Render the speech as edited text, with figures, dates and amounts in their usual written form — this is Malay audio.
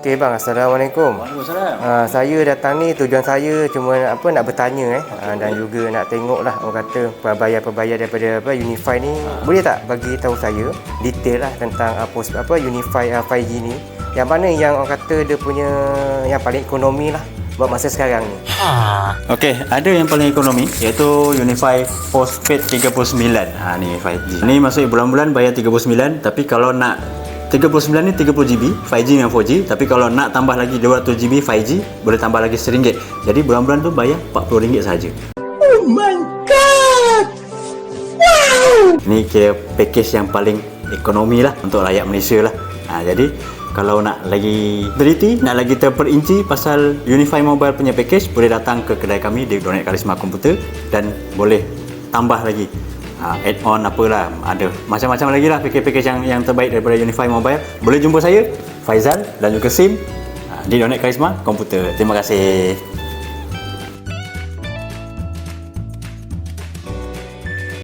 Okey bang, Assalamualaikum. Waalaikumsalam. Saya datang ni tujuan saya cuma nak bertanya dan juga nak tengoklah orang kata pelbagai daripada Unify ni. Boleh tak bagi tahu saya detail lah tentang Unify 5G ni. Yang mana yang orang kata dia punya yang paling ekonomi lah buat masa sekarang ni. Okey, ada yang paling ekonomi iaitu Unify Postpaid 39. Ni 5G. Ni maksudnya bulan-bulan bayar 39, tapi kalau nak 39 ni 30GB 5G dengan 4G, tapi kalau nak tambah lagi 200GB 5G boleh tambah lagi RM1. Jadi bulan-bulan tu bayar RM40 sahaja. Oh my god! Wow! Ni kira package yang paling ekonomi lah untuk rakyat Malaysia lah. Jadi kalau nak lagi teliti, nak lagi terperinci pasal Unify Mobile punya package, boleh datang ke kedai kami di Donet Karisma Komputer dan boleh tambah lagi add-on apalah, ada macam-macam lagi lah package yang terbaik daripada Unify Mobile. Boleh jumpa saya Faizal dan juga Sim di Donet Karisma Komputer. Terima kasih.